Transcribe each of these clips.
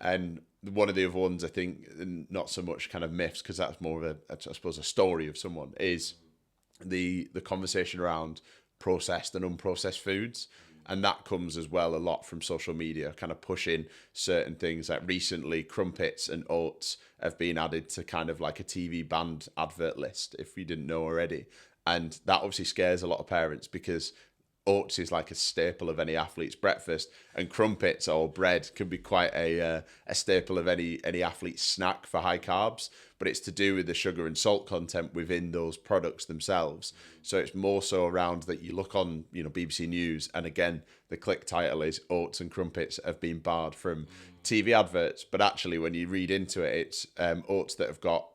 And one of the other ones, I think, not so much kind of myths, because that's more of I suppose, a story of someone, is the conversation around processed and unprocessed foods. And that comes as well a lot from social media, kind of pushing certain things. Like recently, crumpets and oats have been added to kind of like a TV banned advert list, if you didn't know already. And that obviously scares a lot of parents, because oats is like a staple of any athlete's breakfast, and crumpets or bread can be quite a staple of any athlete's snack for high carbs. But it's to do with the sugar and salt content within those products themselves. So it's more so around that you look on, BBC News, and again, the click title is oats and crumpets have been barred from TV adverts. But actually, when you read into it, it's oats that have got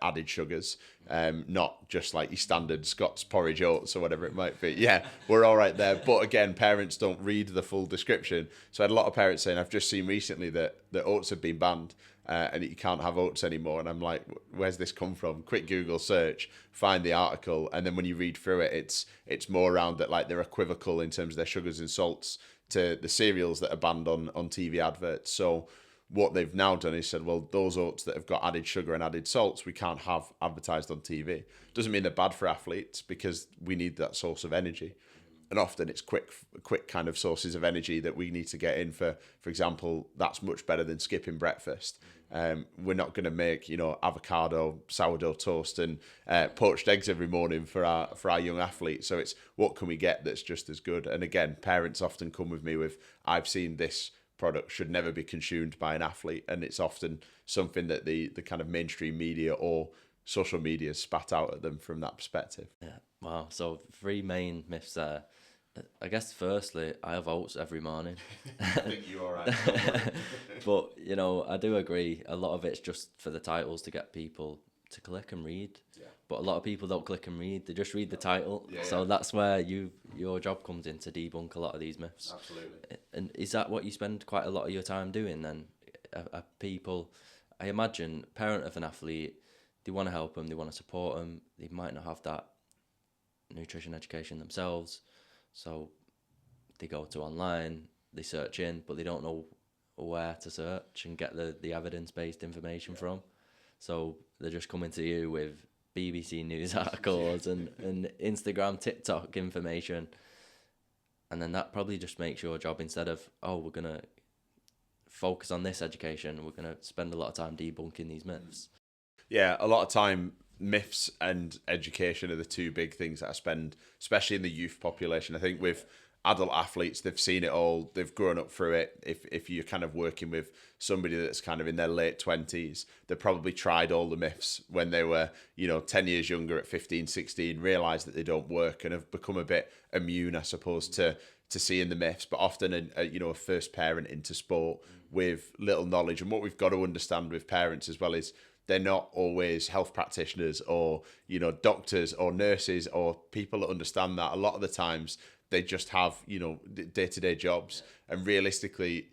added sugars, not just like your standard Scott's porridge oats or whatever it might be. Yeah, we're all right there. But again, parents don't read the full description. So I had a lot of parents saying, I've just seen recently that oats have been banned, and you can't have oats anymore. And I'm like, where's this come from? Quick Google search, find the article. And then when you read through it, it's more around that, like, they're equivocal in terms of their sugars and salts to the cereals that are banned on TV adverts. So what they've now done is said, well, those oats that have got added sugar and added salts, we can't have advertised on TV. Doesn't mean they're bad for athletes, because we need that source of energy. And often it's quick kind of sources of energy that we need to get in. For example, that's much better than skipping breakfast. We're not going to make, avocado, sourdough toast and poached eggs every morning for our young athletes. So it's, what can we get that's just as good? And again, parents often come with me with, I've seen this product should never be consumed by an athlete. And it's often something that the kind of mainstream media or social media spat out at them from that perspective. Yeah. Wow. So 3 main myths there. I guess firstly, I have oats every morning. I think you're all right. But, I do agree. A lot of it's just for the titles to get people to click and read. Yeah. But a lot of people don't click and read. They just read the title. Yeah, so that's where your job comes in, to debunk a lot of these myths. Absolutely. And is that what you spend quite a lot of your time doing then? Are people, I imagine, parent of an athlete, they want to help them, they want to support them. They might not have that nutrition education themselves. So they go to online, they search in, but they don't know where to search and get the evidence-based information from. So they're just coming to you with BBC News articles and Instagram, TikTok information. And then that probably just makes your job, instead of, we're going to focus on this education, we're going to spend a lot of time debunking these myths. Yeah, a lot of time, myths and education are the 2 big things that I spend, especially in the youth population. I think with adult athletes, they've seen it all, they've grown up through it. If you're kind of working with somebody that's kind of in their late 20s, they probably tried all the myths when they were, 10 years younger at 15, 16, realised that they don't work, and have become a bit immune, I suppose, to seeing the myths. But often a first parent into sport with little knowledge. And what we've got to understand with parents as well is, they're not always health practitioners or, doctors or nurses or people that understand that. A lot of the times they just have, day-to-day jobs. And realistically,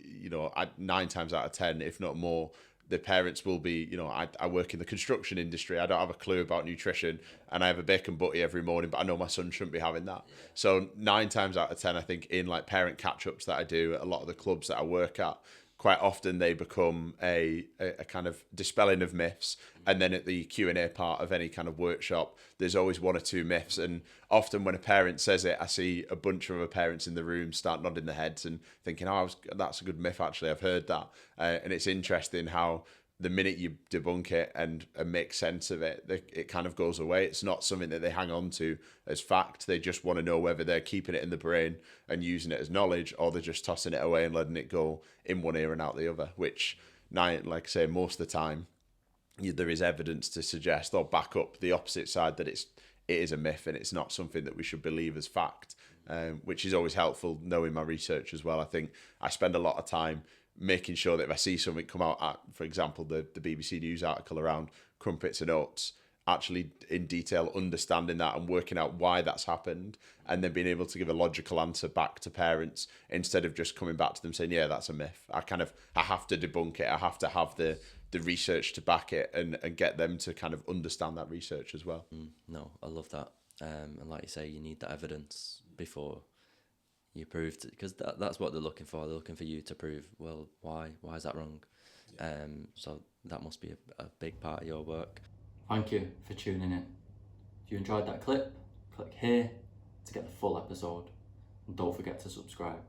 9 times out of 10, if not more, the parents will be, I work in the construction industry. I don't have a clue about nutrition, and I have a bacon butty every morning, but I know my son shouldn't be having that. So 9 times out of 10, I think, in like parent catch-ups that I do at a lot of the clubs that I work at, quite often they become a kind of dispelling of myths. And then at the Q&A part of any kind of workshop, there's always 1 or 2 myths. And often when a parent says it, I see a bunch of other parents in the room start nodding their heads and thinking, that's a good myth, actually, I've heard that. And it's interesting how the minute you debunk it and make sense of it, it kind of goes away. It's not something that they hang on to as fact. They just want to know whether they're keeping it in the brain and using it as knowledge, or they're just tossing it away and letting it go in one ear and out the other, which, like I say, most of the time, there is evidence to suggest or back up the opposite side, that it is a myth and it's not something that we should believe as fact, which is always helpful knowing my research as well. I think I spend a lot of time making sure that if I see something come out at, for example, the BBC News article around crumpets and oats, actually in detail understanding that and working out why that's happened, and then being able to give a logical answer back to parents, instead of just coming back to them saying, yeah, that's a myth. I have to debunk it. I have to have the research to back it, and get them to kind of understand that research as well. No, I love that. And like you say, you need that evidence before you proved, because that's what they're looking for. They're looking for you to prove, well, why is that wrong? So that must be a big part of your work. Thank you for tuning in. If you enjoyed that clip, click here to get the full episode, and don't forget to subscribe.